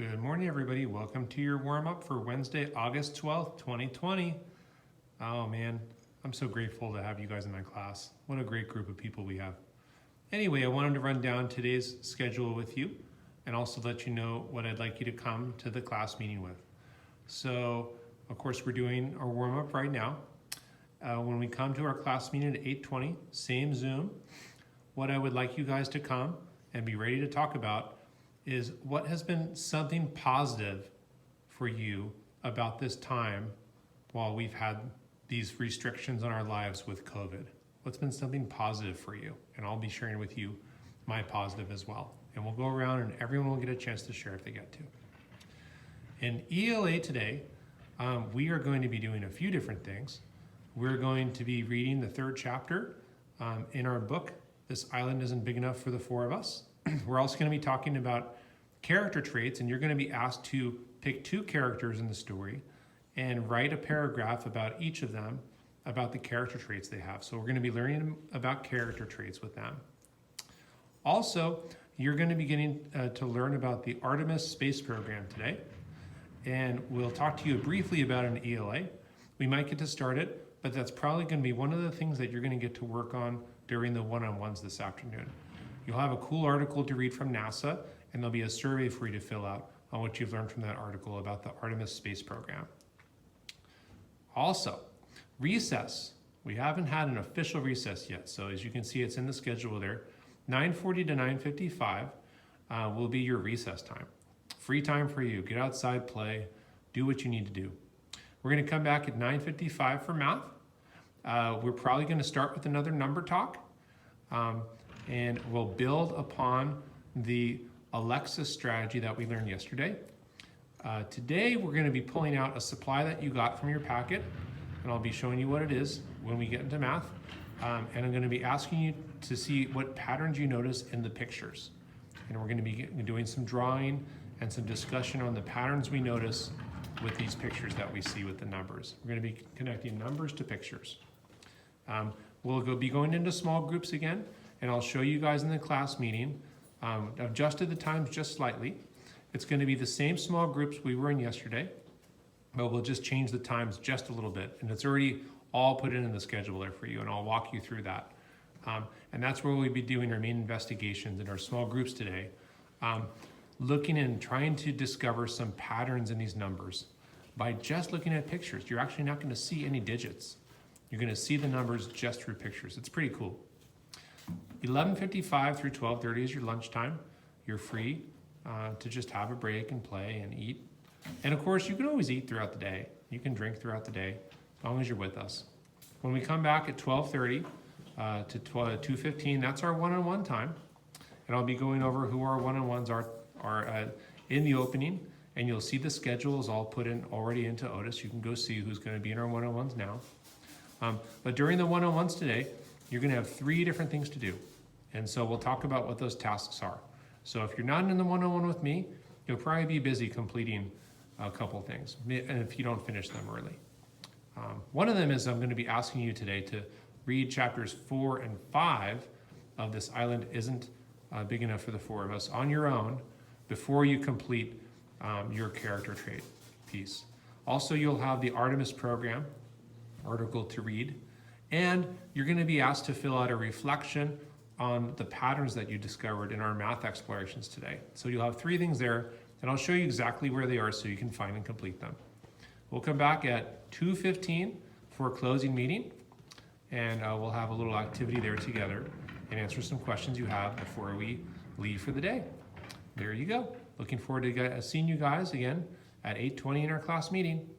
Good morning, everybody. Welcome to your warm-up for Wednesday, August 12th, 2020. Oh man, I'm so grateful to have you guys in my class. What a great group of people we have. Anyway, I wanted to run down today's schedule with you and also let you know what I'd like you to come to the class meeting with. So, of course, we're doing our warm-up right now. When we come to our class meeting at 8:20, same Zoom, what I would like you guys to come and be ready to talk about is what has been something positive for you about this time while we've had these restrictions on our lives with COVID. What's been something positive for you? And I'll be sharing with you my positive as well. And we'll go around and everyone will get a chance to share if they get to. In ELA today, we are going to be doing a few different things. We're going to be reading the third chapter in our book, This Island Isn't Big Enough for the Four of Us. We're also going to be talking about character traits, and you're going to be asked to pick two characters in the story and write a paragraph about each of them, about the character traits they have. So we're going to be learning about character traits with them. Also, you're going to be getting to learn about the Artemis space program today, and we'll talk to you briefly about an ELA. We might get to start it, but that's probably going to be one of the things that you're going to get to work on during the one-on-ones this afternoon. You'll have a cool article to read from NASA, and there'll be a survey for you to fill out on what you've learned from that article about the Artemis space program. Also, recess. We haven't had an official recess yet, so as you can see, it's in the schedule there. 9:40 to 9:55 will be your recess time. Free time for you. Get outside, play, do what you need to do. We're going to come back at 9:55 for math. We're probably going to start with another number talk. And we'll build upon the Alexa strategy that we learned yesterday. Today, we're going to be pulling out a supply that you got from your packet, and I'll be showing you what it is when we get into math. And I'm going to be asking you to see what patterns you notice in the pictures. And we're going to be doing some drawing and some discussion on the patterns we notice with these pictures that we see with the numbers. We're going to be connecting numbers to pictures. We'll be going into small groups again, and I'll show you guys in the class meeting. Adjusted the times just slightly. It's going to be the same small groups we were in yesterday, but we'll just change the times just a little bit. And it's already all put in the schedule there for you, and I'll walk you through that. And that's where we'll be doing our main investigations in our small groups today, looking and trying to discover some patterns in these numbers. By just looking at pictures, you're actually not going to see any digits. You're going to see the numbers just through pictures. It's pretty cool. 11:55 through 12:30 is your lunchtime. You're free to just have a break and play and eat. And of course, you can always eat throughout the day. You can drink throughout the day, as long as you're with us. When we come back at 12:30 to 2:15, that's our one-on-one time. And I'll be going over who our one-on-ones are in the opening. And you'll see the schedules all put in already into Otis. You can go see who's going to be in our one-on-ones now. But during the one-on-ones today, you're going to have 3 different things to do. And so we'll talk about what those tasks are. So if you're not in the one-on-one with me, you'll probably be busy completing a couple things, and if you don't finish them early. One of them is I'm going to be asking you today to read chapters 4 and 5 of This Island Isn't Big Enough for the Four of Us on your own before you complete your character trait piece. Also, you'll have the Artemis program article to read, and you're going to be asked to fill out a reflection on the patterns that you discovered in our math explorations today. So you'll have 3 things there, and I'll show you exactly where they are so you can find and complete them. We'll come back at 2:15 for a closing meeting, and we'll have a little activity there together and answer some questions you have before we leave for the day. There you go. Looking forward to seeing you guys again at 8:20 in our class meeting.